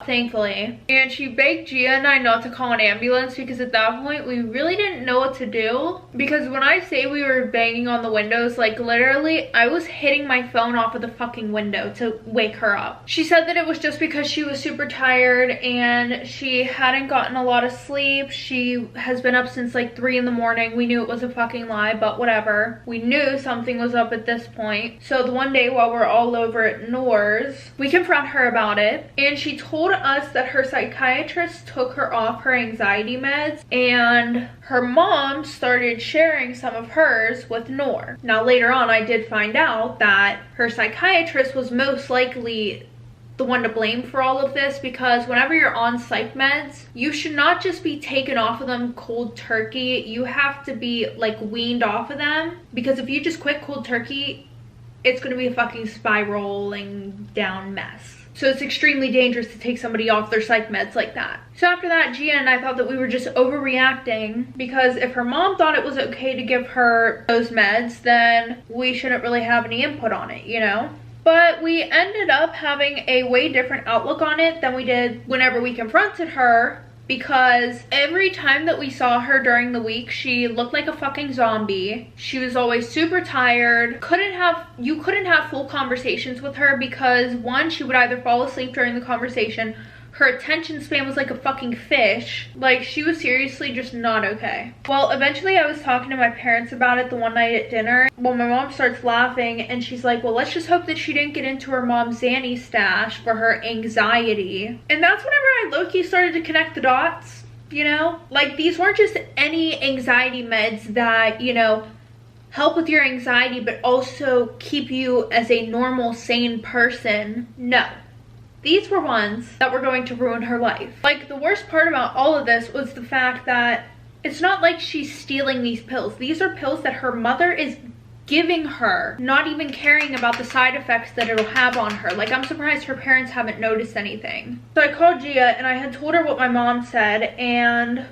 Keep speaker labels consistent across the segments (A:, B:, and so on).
A: thankfully. And she begged Gia and I not to call an ambulance because at that point we really didn't know what to do. Because when I say we were banging on the windows, like literally I was hitting my phone off of the fucking window to wake her up. She said that it was just because she was super tired and she hadn't gotten a lot of sleep. She has been up since like 3 in the morning. We knew it was a fucking lie, but whatever. We knew something was up at this point. So the one day while we're all over at Noor's, we confront her about it, and she told us that her psychiatrist took her off her anxiety meds and her mom started sharing some of hers with Noor. Now later on I did find out that her psychiatrist was most likely the one to blame for all of this, because whenever you're on psych meds, you should not just be taken off of them cold turkey. You have to be like weaned off of them, because if you just quit cold turkey, it's going to be a fucking spiraling down mess. So it's extremely dangerous to take somebody off their psych meds like that. So after that, Gia and I thought that we were just overreacting, because if her mom thought it was okay to give her those meds, then we shouldn't really have any input on it, you know? But we ended up having a way different outlook on it than we did whenever we confronted her, because every time that we saw her during the week, she looked like a fucking zombie. She was always super tired. You couldn't have full conversations with her because, one, she would either fall asleep during the conversation. Her attention span was like a fucking fish. Like, she was seriously just not okay. Well, eventually I was talking to my parents about it the one night at dinner. Well, my mom starts laughing and she's like, well, let's just hope that she didn't get into her mom's Xanny stash for her anxiety. And that's whenever I low-key started to connect the dots, you know? Like, these weren't just any anxiety meds that, you know, help with your anxiety but also keep you as a normal, sane person. No. These were ones that were going to ruin her life. Like, the worst part about all of this was the fact that it's not like she's stealing these pills. These are pills that her mother is giving her, not even caring about the side effects that it'll have on her. Like, I'm surprised her parents haven't noticed anything. So I called Gia and I had told her what my mom said, and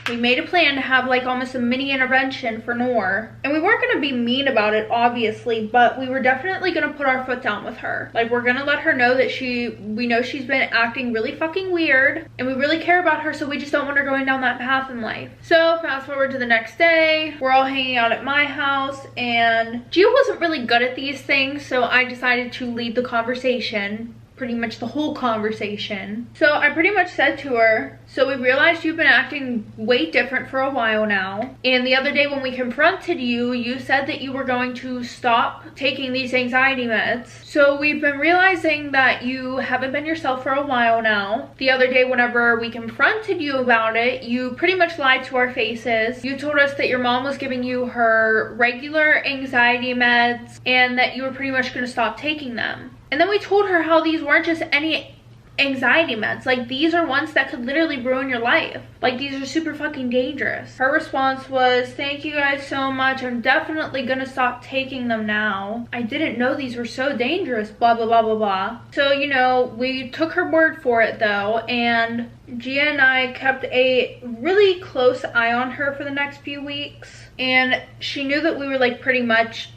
A: we made a plan to have like almost a mini intervention for Noor. And we weren't going to be mean about it, obviously, but we were definitely going to put our foot down with her. Like, we're going to let her know that we know she's been acting really fucking weird and we really care about her, so we just don't want her going down that path in life. So fast forward to the next day, we're all hanging out at my house, and Gia wasn't really good at these things, so I decided to lead the conversation. Pretty much the whole conversation. So I pretty much said to her, so we realized you've been acting way different for a while now, and the other day when we confronted you, you said that you were going to stop taking these anxiety meds. So we've been realizing that you haven't been yourself for a while now. The other day whenever we confronted you about it, you pretty much lied to our faces. You told us that your mom was giving you her regular anxiety meds and that you were pretty much going to stop taking them. And then we told her how these weren't just any anxiety meds. Like, these are ones that could literally ruin your life. Like, these are super fucking dangerous. Her response was, thank you guys so much. I'm definitely gonna stop taking them now. I didn't know these were so dangerous, blah, blah, blah, blah, blah. So, you know, we took her word for it though. And Gia and I kept a really close eye on her for the next few weeks. And she knew that we were like pretty much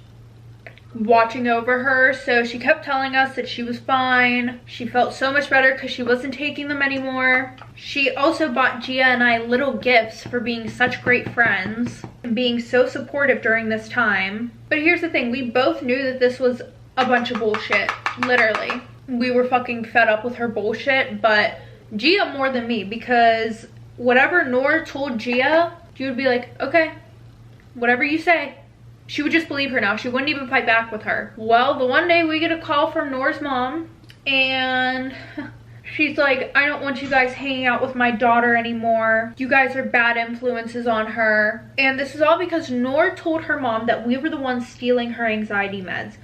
A: watching over her, so she kept telling us that she was fine. She felt so much better because she wasn't taking them anymore. She also bought Gia and I little gifts for being such great friends and being so supportive during this time. But here's the thing, we both knew that this was a bunch of bullshit, literally. We were fucking fed up with her bullshit, but Gia more than me, because whatever Noor told Gia, she would be like, okay, whatever you say. She would just believe her now. She wouldn't even fight back with her. Well, the one day we get a call from Noor's mom, and she's like, I don't want you guys hanging out with my daughter anymore. You guys are bad influences on her. And this is all because Noor told her mom that we were the ones stealing her anxiety meds.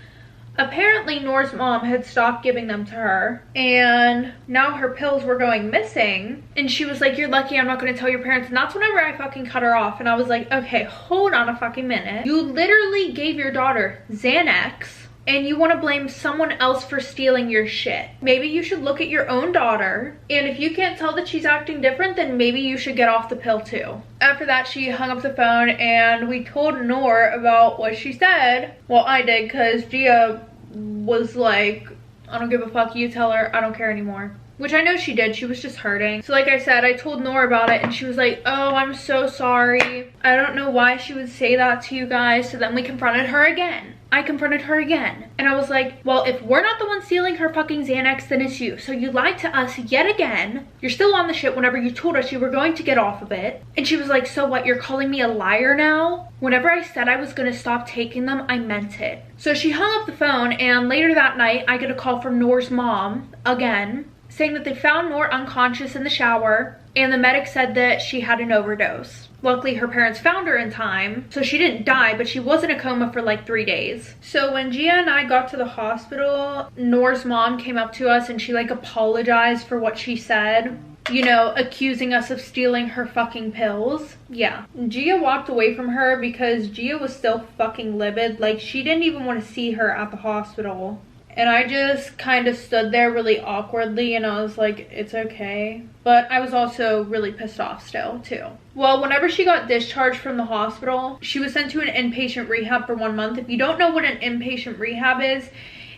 A: Apparently, Noor's mom had stopped giving them to her, and now her pills were going missing. And she was like, you're lucky I'm not going to tell your parents. And that's whenever I fucking cut her off. And I was like, okay, hold on a fucking minute. You literally gave your daughter Xanax, and you want to blame someone else for stealing your shit. Maybe you should look at your own daughter, and if you can't tell that she's acting different, then maybe you should get off the pill too. After that, she hung up the phone, and we told Noor about what she said. Well, I did, because Gia was like, I don't give a fuck, you tell her, I don't care anymore. which I know she did. She was just hurting. So like I said, I told Noor about it and she was like, oh, I'm so sorry. I don't know why she would say that to you guys. So then we confronted her again. I confronted her again. And I was like, well, if we're not the ones stealing her fucking Xanax, then it's you. So you lied to us yet again. You're still on the shit whenever you told us you were going to get off of it. And she was like, so what, you're calling me a liar now? Whenever I said I was gonna stop taking them, I meant it. So she hung up the phone, and later that night, I get a call from Noor's mom, again, saying that they found Noor unconscious in the shower, and the medic said that she had an overdose. Luckily, her parents found her in time, so she didn't die, but she was in a coma for like 3 days. So when Gia and I got to the hospital, Noor's mom came up to us and she like apologized for what she said. You know, accusing us of stealing her fucking pills. Yeah. Gia walked away from her because Gia was still fucking livid. Like, she didn't even want to see her at the hospital. And I just kind of stood there really awkwardly and I was like, it's okay. But I was also really pissed off still too. Well, whenever she got discharged from the hospital, she was sent to an inpatient rehab for 1 month. If you don't know what an inpatient rehab is,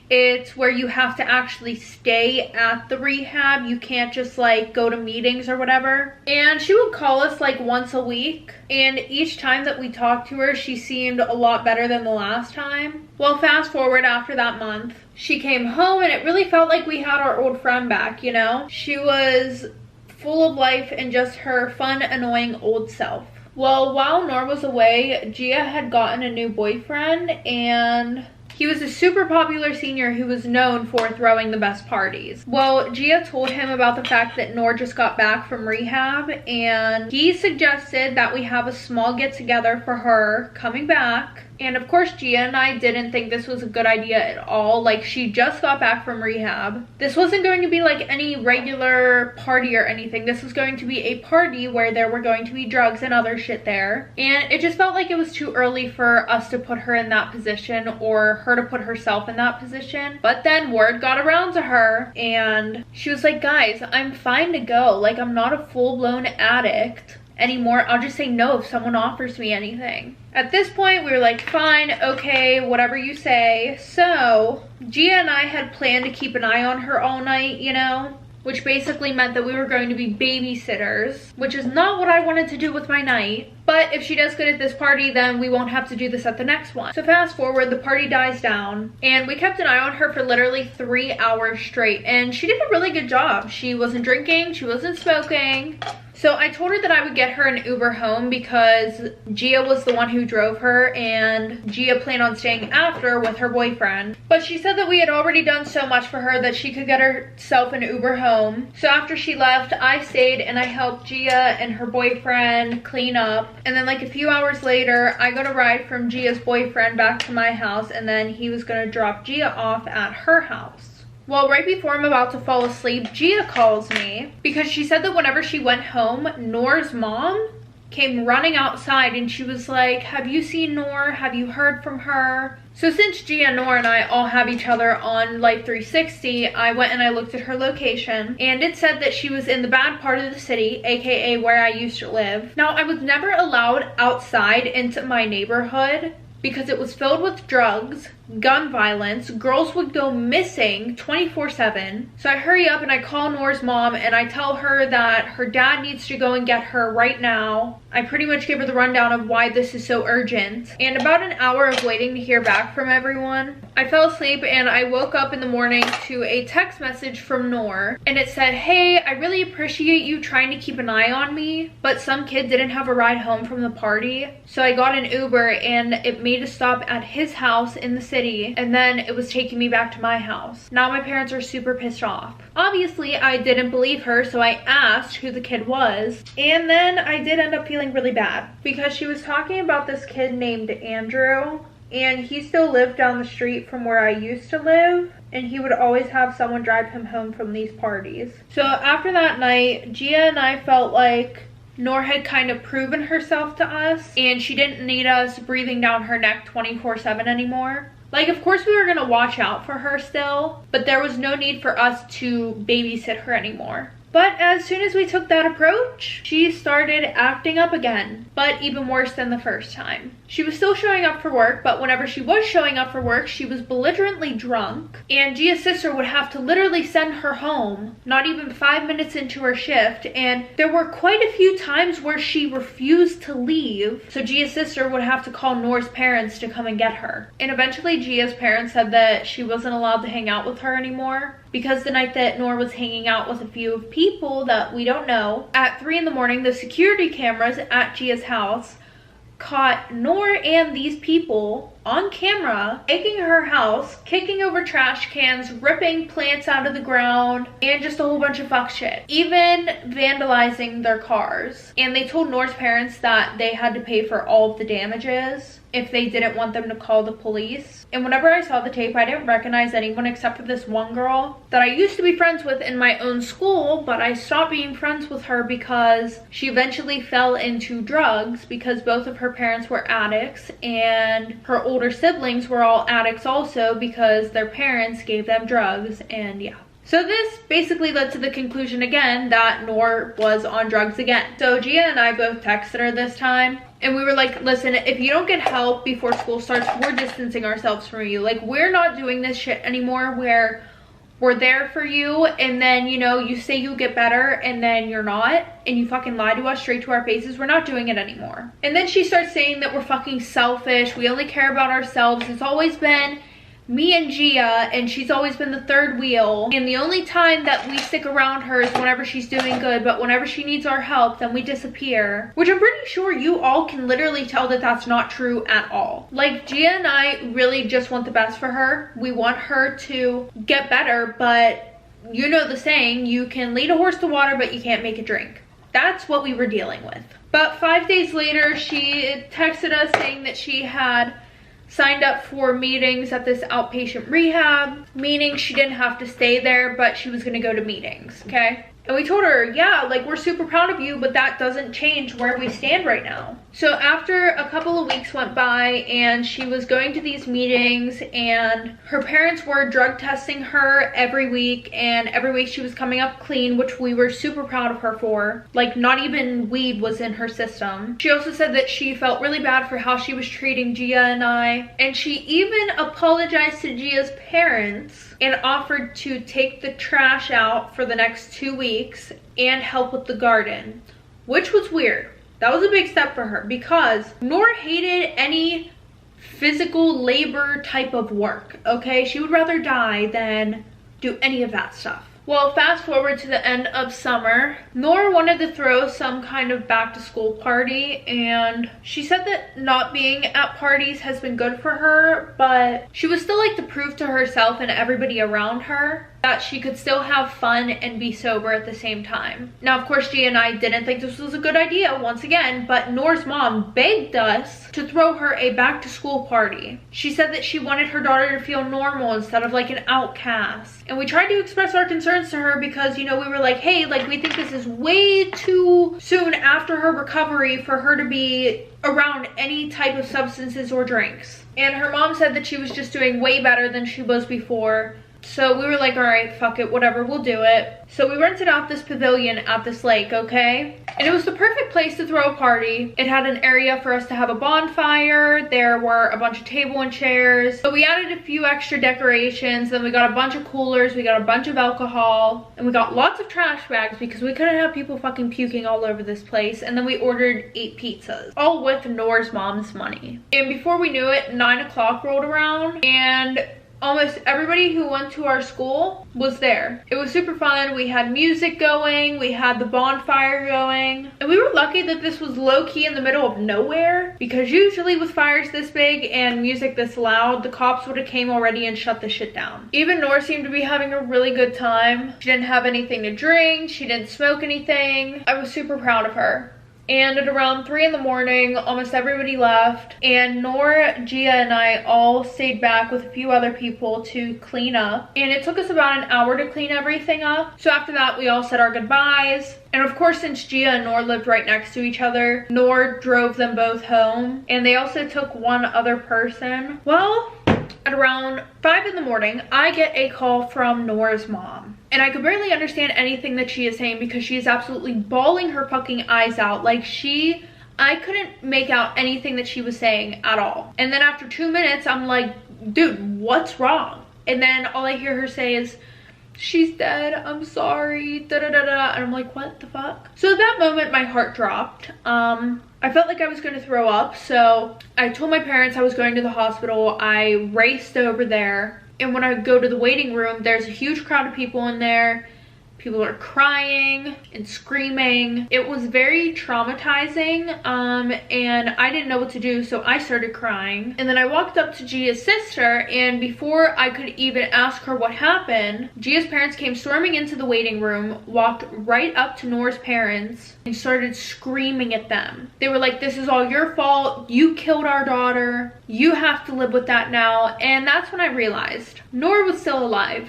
A: it's where you have to actually stay at the rehab. You can't just like go to meetings or whatever. And she would call us like once a week. And each time that we talked to her, she seemed a lot better than the last time. Well, fast forward after that month, she came home and it really felt like we had our old friend back, you know? She was full of life and just her fun, annoying old self. Well, while Noor was away, Gia had gotten a new boyfriend and he was a super popular senior who was known for throwing the best parties. Well, Gia told him about the fact that Noor just got back from rehab and he suggested that we have a small get-together for her coming back. And of course, Gia and I didn't think this was a good idea at all. Like, she just got back from rehab. This wasn't going to be like any regular party or anything. This was going to be a party where there were going to be drugs and other shit there. And it just felt like it was too early for us to put her in that position or her to put herself in that position. But then word got around to her and she was like, guys, I'm fine to go. Like, I'm not a full-blown addict anymore. I'll just say no if someone offers me anything. At this point, we were like, fine, okay, whatever you say. So Gia and I had planned to keep an eye on her all night, you know, which basically meant that we were going to be babysitters, which is not what I wanted to do with my night. But if she does good at this party, then we won't have to do this at the next one. So fast forward, the party dies down and we kept an eye on her for literally 3 hours straight. And she did a really good job. She wasn't drinking, she wasn't smoking. So I told her that I would get her an Uber home because Gia was the one who drove her and Gia planned on staying after with her boyfriend. But she said that we had already done so much for her that she could get herself an Uber home. So after she left, I stayed and I helped Gia and her boyfriend clean up. And then like a few hours later, I got a ride from Gia's boyfriend back to my house and then he was gonna drop Gia off at her house. Well, right before I'm about to fall asleep, Gia calls me because she said that whenever she went home, Noor's mom came running outside and she was like, have you seen Noor? Have you heard from her? So since Gia, Noor, and I all have each other on Life 360, I went and I looked at her location and it said that she was in the bad part of the city, aka where I used to live. Now, I was never allowed outside into my neighborhood because it was filled with drugs, gun violence, girls would go missing 24/7. So I hurry up and I call Noor's mom and I tell her that her dad needs to go and get her right now. I pretty much give her the rundown of why this is so urgent. And about an hour of waiting to hear back from everyone, I fell asleep and I woke up in the morning to a text message from Noor. And it said, hey, I really appreciate you trying to keep an eye on me, but some kid didn't have a ride home from the party. So I got an Uber and it made a stop at his house in the city and then it was taking me back to my house. Now my parents are super pissed off. Obviously, I didn't believe her, so I asked who the kid was. And then I did end up feeling really bad because she was talking about this kid named Andrew and he still lived down the street from where I used to live and he would always have someone drive him home from these parties. So after that night, Gia and I felt like Noor had kind of proven herself to us and she didn't need us breathing down her neck 24/7 anymore. Like, of course we were gonna watch out for her still, but there was no need for us to babysit her anymore. But as soon as we took that approach, she started acting up again, but even worse than the first time. She was still showing up for work, but whenever she was showing up for work, she was belligerently drunk, and Gia's sister would have to literally send her home, not even 5 minutes into her shift, and there were quite a few times where she refused to leave, so Gia's sister would have to call Noor's parents to come and get her. And eventually Gia's parents said that she wasn't allowed to hang out with her anymore, because the night that Noor was hanging out with a few people that we don't know, at 3 in the morning, the security cameras at Gia's house caught Noor and these people on camera taking her house, kicking over trash cans, ripping plants out of the ground, and just a whole bunch of fuck shit. Even vandalizing their cars. And they told Noor's parents that they had to pay for all of the damages if they didn't want them to call the police. And whenever I saw the tape, I didn't recognize anyone except for this one girl that I used to be friends with in my own school, but I stopped being friends with her because she eventually fell into drugs because both of her parents were addicts and her older siblings were all addicts also because their parents gave them drugs, and yeah. So this basically led to the conclusion again that Noor was on drugs again. So Gia and I both texted her this time, and we were like, listen, if you don't get help before school starts, we're distancing ourselves from you. Like, we're not doing this shit anymore where we're there for you and then, you know, you say you'll get better and then you're not, and you fucking lie to us straight to our faces. We're not doing it anymore. And then she starts saying that we're fucking selfish. We only care about ourselves. It's always been me and Gia, and she's always been the third wheel, and the only time that we stick around her is whenever she's doing good, but whenever she needs our help, then we disappear. Which I'm pretty sure you all can literally tell that that's not true at all. Like, Gia and I really just want the best for her. We want her to get better, but you know the saying, you can lead a horse to water, but you can't make it drink. That's what we were dealing with. But 5 days later, she texted us saying that she had signed up for meetings at this outpatient rehab, meaning she didn't have to stay there, but she was gonna go to meetings, okay? And we told her, yeah, like, we're super proud of you, but that doesn't change where we stand right now. So after a couple of weeks went by and she was going to these meetings and her parents were drug testing her every week, and every week she was coming up clean, which we were super proud of her for. Like, not even weed was in her system. She also said that she felt really bad for how she was treating Gia and I. And she even apologized to Gia's parents and offered to take the trash out for the next 2 weeks and help with the garden, which was weird. That was a big step for her because Noor hated any physical labor type of work, okay? She would rather die than do any of that stuff. Well, fast forward to the end of summer, Noor wanted to throw some kind of back to school party, and she said that not being at parties has been good for her, but she would still like to prove to herself and everybody around her that she could still have fun and be sober at the same time. Now, of course, Gia and I didn't think this was a good idea once again, but Noor's mom begged us to throw her a back to school party. She said that she wanted her daughter to feel normal instead of like an outcast. And we tried to express our concerns to her because, you know, we were like, hey, like, we think this is way too soon after her recovery for her to be around any type of substances or drinks. And her mom said that she was just doing way better than she was before. So we were like, all right, fuck it, whatever, we'll do it. So we rented out this pavilion at this lake, okay? And it was the perfect place to throw a party. It had an area for us to have a bonfire. There were a bunch of table and chairs. So we added a few extra decorations. Then we got a bunch of coolers. We got a bunch of alcohol. And we got lots of trash bags because we couldn't have people fucking puking all over this place. And then we ordered 8 pizzas, all with Noor's mom's money. And before we knew it, 9 o'clock rolled around and almost everybody who went to our school was there. It was super fun. We had music going, we had the bonfire going, and we were lucky that this was low-key in the middle of nowhere, because usually with fires this big and music this loud, the cops would have came already and shut the shit down. Even Noor seemed to be having a really good time. She didn't have anything to drink, she didn't smoke anything. I was super proud of her. And at around 3 in the morning, almost everybody left, and Noor, Gia, and I all stayed back with a few other people to clean up. And it took us about an hour to clean everything up. So after that, we all said our goodbyes. And of course, since Gia and Noor lived right next to each other, Noor drove them both home. And they also took one other person. Well, at around 5 in the morning, I get a call from Noor's mom. and I could barely understand anything that she is saying because she is absolutely bawling her fucking eyes out. Like I couldn't make out anything that she was saying at all. And then after 2 minutes, I'm like, dude, what's wrong? And then all I hear her say is, she's dead, I'm sorry, da da da da. And I'm like, what the fuck? So at that moment, my heart dropped. I felt like I was going to throw up. So I told my parents I was going to the hospital. I raced over there. And when I go to the waiting room, there's a huge crowd of people in there. People are crying and screaming. It was very traumatizing, and I didn't know what to do, so I started crying. And then I walked up to Gia's sister, and before I could even ask her what happened, Gia's parents came storming into the waiting room, walked right up to Noor's parents, and started screaming at them. They were like, this is all your fault. You killed our daughter. You have to live with that now. And that's when I realized Noor was still alive.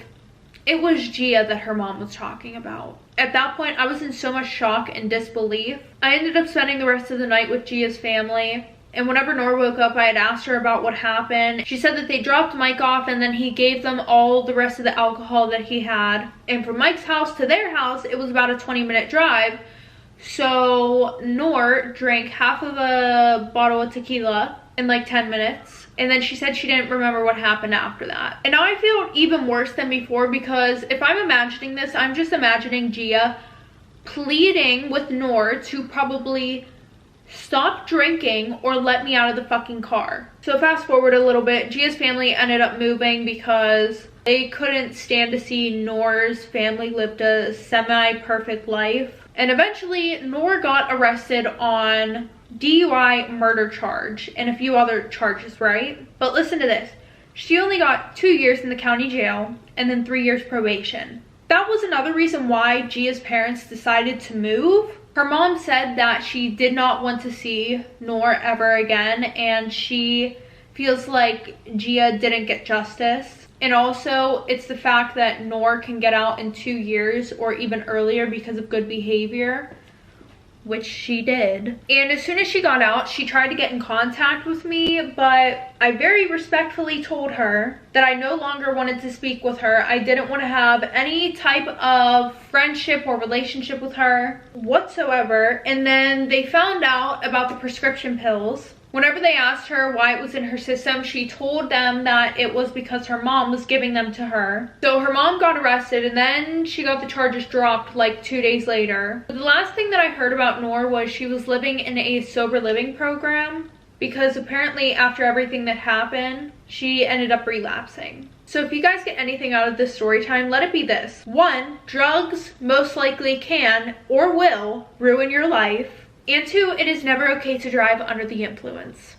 A: It was Gia that her mom was talking about. At that point, I was in so much shock and disbelief. I ended up spending the rest of the night with Gia's family. And whenever Noor woke up, I had asked her about what happened. She said that they dropped Mike off and then he gave them all the rest of the alcohol that he had. And from Mike's house to their house, it was about a 20-minute drive. So Noor drank half of a bottle of tequila in like 10 minutes. And then she said she didn't remember what happened after that. And now I feel even worse than before because if I'm imagining this, I'm just imagining Gia pleading with Noor to probably stop drinking or let me out of the fucking car. So fast forward a little bit, Gia's family ended up moving because they couldn't stand to see Noor's family lived a semi-perfect life. And eventually Noor got arrested on DUI murder charge and a few other charges, right? But listen to this. She only got 2 years in the county jail and then 3 years probation. That was another reason why Gia's parents decided to move. Her mom said that she did not want to see Noor ever again, and she feels like Gia didn't get justice. And also, it's the fact that Noor can get out in 2 years or even earlier because of good behavior, which she did. And as soon as she got out, she tried to get in contact with me, but I very respectfully told her that I no longer wanted to speak with her. I didn't want to have any type of friendship or relationship with her whatsoever. And then they found out about the prescription pills. Whenever they asked her why it was in her system, she told them that it was because her mom was giving them to her. So her mom got arrested and then she got the charges dropped like 2 days later. But the last thing that I heard about Noor was she was living in a sober living program because apparently after everything that happened, she ended up relapsing. So if you guys get anything out of this story time, let it be this. 1, drugs most likely can or will ruin your life. And 2, it is never okay to drive under the influence.